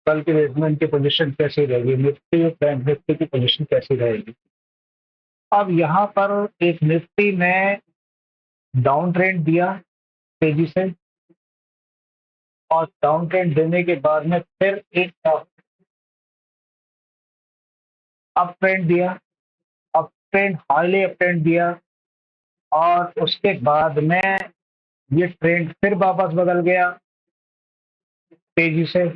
कल के डेट में इनकी पोजीशन कैसी रहेगी, निफ्टी और बैंक निफ्टी की पोजीशन कैसी रहेगी। अब यहाँ पर एक निफ्टी ने डाउन ट्रेंड दिया तेजी से, और डाउन ट्रेंड देने के बाद में फिर एक अप ट्रेंड दिया, up trend highly up trend दिया, और उसके बाद में ये ट्रेंड फिर वापस बदल गया तेजी से।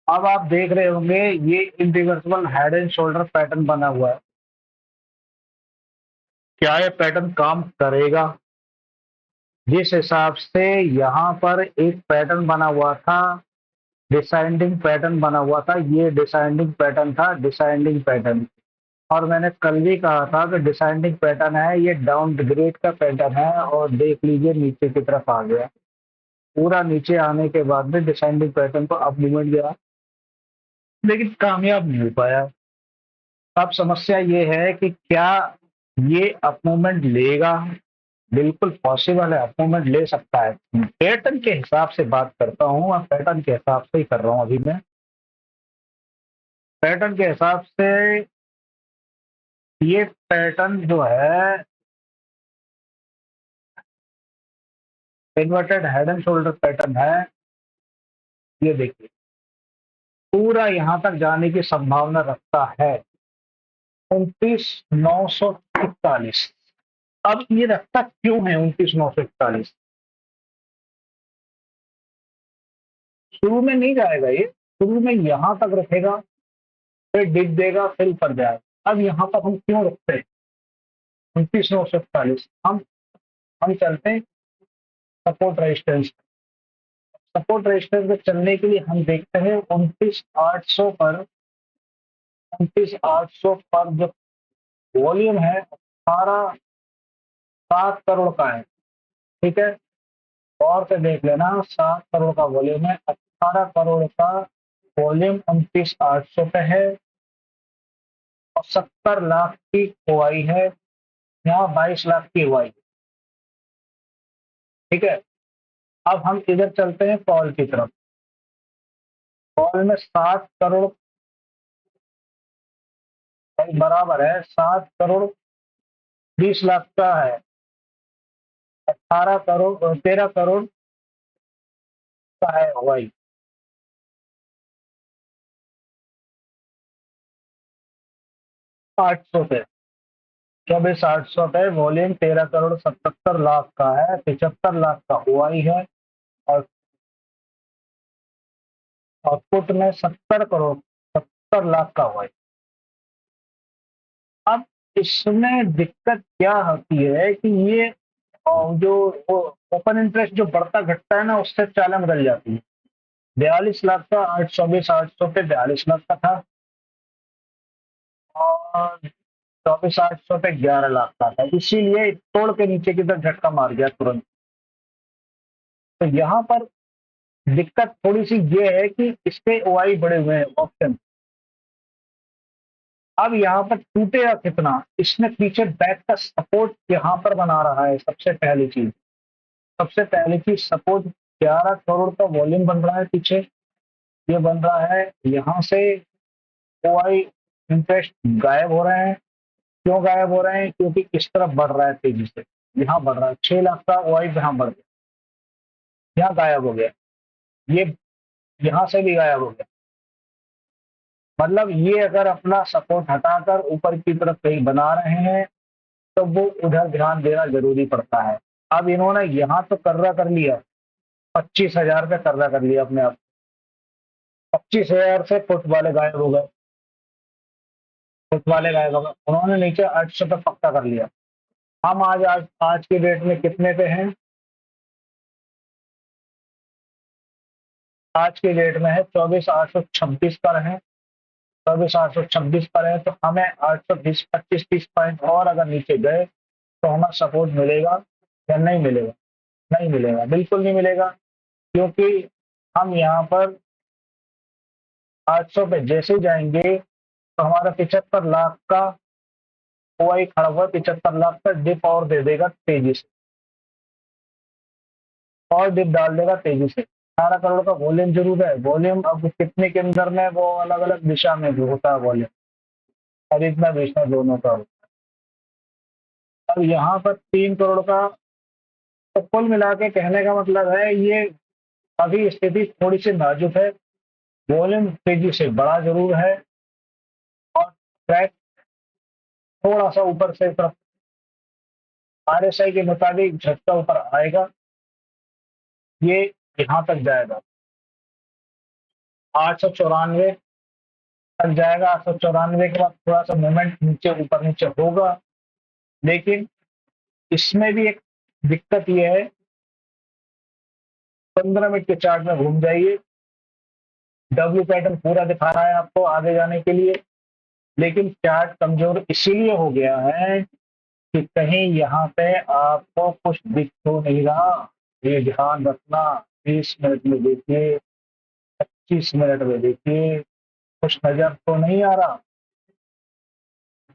अब आप देख रहे होंगे ये इनरिवर्सिबल हेड एंड शोल्डर पैटर्न बना हुआ है। क्या ये पैटर्न काम करेगा? जिस हिसाब से यहाँ पर एक पैटर्न बना हुआ था, डिसेंडिंग पैटर्न बना हुआ था, ये डिसेंडिंग पैटर्न था, डिसेंडिंग पैटर्न। और मैंने कल भी कहा था कि डिसेंडिंग पैटर्न है, ये डाउन ग्रेड का पैटर्न है, और देख लीजिए नीचे की तरफ आ गया। पूरा नीचे आने के बाद में डिसेंडिंग पैटर्न को अप मूवमेंट गया, लेकिन कामयाब नहीं हो पाया। अब समस्या ये है कि क्या ये अप मूवमेंट लेगा? बिल्कुल पॉसिबल है, अप मूवमेंट ले सकता है। पैटर्न के हिसाब से बात करता हूँ, और पैटर्न के हिसाब से ही कर रहा हूँ अभी मैं। पैटर्न के हिसाब से ये पैटर्न जो है inverted head and shoulder pattern है। ये देखिए पूरा यहाँ तक जाने की संभावना रखता है 29,941। अब ये रखता क्यों है 29,941? शुरू में नहीं जाएगा ये, शुरू में यहाँ तक रखेगा, फिर डिप देगा, फिर ऊपर जाएगा। अब यहाँ पर हम क्यों रखते हैं 29,941? हम चलते हैं सपोर्ट रेजिस्टेंस। सपोर्ट रेजिस्टेंस पे चलने के लिए हम देखते हैं 29,800 पर जो वॉल्यूम है 7 करोड़ का है। ठीक है, और से देख लेना, 7 करोड़ का वॉल्यूम है, 18 करोड़ का वॉल्यूम 29,800 पे है, और 70 लाख की हुआई है, यहाँ 22 लाख की हुआई। ठीक है, अब हम इधर चलते हैं कॉल की तरफ। कॉल में 7 करोड़ बराबर है 7 करोड़ 20 लाख का है, 18 करोड़ 13 करोड़ का है हुआई। 800 पे 24,800 पे वॉल्यूम 13 करोड़ 77 लाख का है, 75 लाख का हुआई है, और आउटपुट में 70 लाख का हुआई। अब इसमें दिक्कत क्या होती है कि ये जो ओपन इंटरेस्ट जो बढ़ता घटता है ना, उससे चालें बदल जाती है। 42 लाख का 820 800 पे 42 लाख का था, और 24,800 पे 11 लाख का था, इसीलिए तोड़ के नीचे की तरफ झटका मार गया तुरंत। तो यहाँ पर दिक्कत थोड़ी सी ये है कि इसके ओआई बड़े हुए हैं ऑप्शन। अब यहाँ पर टूटेगा कितना, इसमें पीछे बैक का सपोर्ट यहाँ पर बना रहा है। सबसे पहली चीज सपोर्ट 11 करोड़ का वॉल्यूम बन रहा है पीछे, ये बन रहा है। यहाँ से ओआई इंटरेस्ट गायब हो रहे हैं। क्यों गायब हो रहे हैं? क्योंकि इस तरफ बढ़ रहा है तेजी से, यहाँ बढ़ रहा है 6 लाख का ओआई, यहाँ बढ़ गया, यहाँ गायब हो गया, ये यहाँ से भी गायब हो गया। मतलब ये अगर अपना सपोर्ट हटाकर ऊपर की तरफ कहीं बना रहे हैं, तो वो उधर ध्यान देना जरूरी पड़ता है। अब इन्होंने यहाँ तो कर्रा कर लिया, 25,000 पे कर्रा कर लिया अपने आप, 25,000 से फुट वाले गायब हो गए, उन्होंने नीचे 800 पे पक्का कर लिया। हम आज की डेट में कितने पे हैं? आज की डेट में है 24,826 पर है, 24,826 पर है। तो हमें 820 25-30 पॉइंट और अगर नीचे गए तो हमें सपोर्ट मिलेगा या नहीं मिलेगा? नहीं मिलेगा, बिल्कुल नहीं मिलेगा, क्योंकि हम यहाँ पर 800 पे जैसे ही जाएंगे तो हमारा 75 लाख का ओआई खड़ा हुआ, 75 लाख का डिप और दे देगा तेजी से, और डिप डाल देगा तेजी से। 18 करोड़ का वॉल्यूम जरूर है। वॉल्यूम अब कितने के अंदर में, वो अलग अलग दिशा में भी होता है वॉल्यूम, खरीदना बेचना दोनों का। अब यहाँ पर 3 करोड़ का, तो कुल मिला के कहने का मतलब है ये अभी स्थिति थोड़ी सी नाजुक है। वॉल्यूम तेजी से बढ़ा जरूर है, और ट्रैक थोड़ा सा ऊपर से तरफ आरएसआई के मुताबिक झटका ऊपर आएगा, ये यहाँ तक जाएगा, 894 तक जाएगा। 894 के बाद थोड़ा सा मूवमेंट नीचे ऊपर नीचे होगा, लेकिन इसमें भी एक दिक्कत ये है, 15 मिनट के चार्ट में घूम जाइए, डब्ल्यू पैटर्न पूरा दिखा रहा है आपको आगे जाने के लिए, लेकिन चार्ट कमजोर इसीलिए हो गया है कि कहीं यहाँ पे आपको कुछ दिख तो नहीं रहा। ये ध्यान रखना, 20 मिनट में देखिए, 25 मिनट में देखिए, कुछ नजर तो नहीं आ रहा।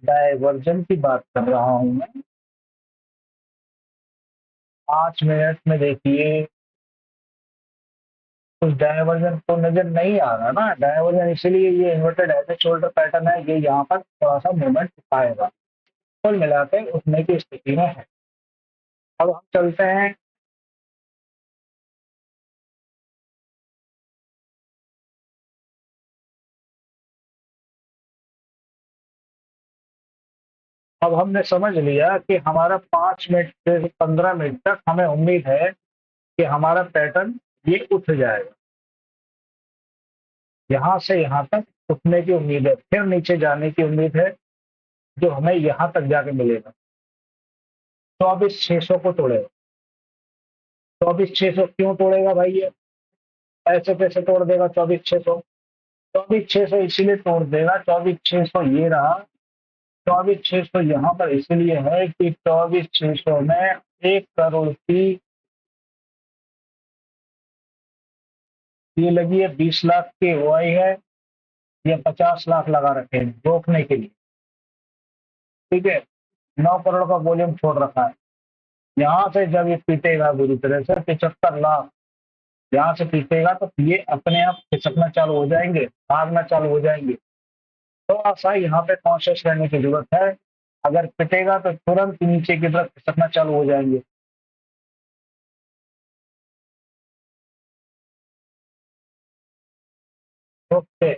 डायवर्जन की बात कर रहा हूं मैं, 5 मिनट में देखिए, कुछ डायवर्जन तो नजर नहीं आ रहा ना। डायवर्जन इसीलिए ये इन्वर्टेड हेड शोल्डर पैटर्न है, ये यहाँ पर थोड़ा सा मूवमेंट दिखाएगा, कुल मिलाकर उठने की स्थिति में है। अब हम चलते हैं, अब हमने समझ लिया कि हमारा 5 मिनट से 15 मिनट तक हमें उम्मीद है कि हमारा पैटर्न ये उठ जाएगा, यहाँ से यहाँ तक उठने की उम्मीद है, फिर नीचे जाने की उम्मीद है, जो हमें यहाँ तक जाके मिलेगा। 24,600 को तोड़ेगा। 24,600 क्यों तोड़ेगा भाई? ये ऐसे कैसे तोड़ देगा 24,600? 24,600 इसीलिए तोड़ देगा, 24,600 ये रहा, 24,600 यहाँ पर इसलिए है कि 24,600 में 1 करोड़ की ये लगी है, 20 लाख की ओआई है, या 50 लाख लगा रखे हैं रोकने के लिए। ठीक है, 9 करोड़ का वॉल्यूम छोड़ रखा है। यहाँ से जब ये पीटेगा बुरी तरह से 75 लाख, यहाँ से पीटेगा तो ये अपने आप खिसकना चालू हो जाएंगे, भागना चालू हो जाएंगे। थोड़ा सा यहाँ पे कॉन्शियस रहने की जरूरत है। अगर पिटेगा तो तुरंत नीचे की तरफ खिसकना चालू हो जाएंगे। ओके।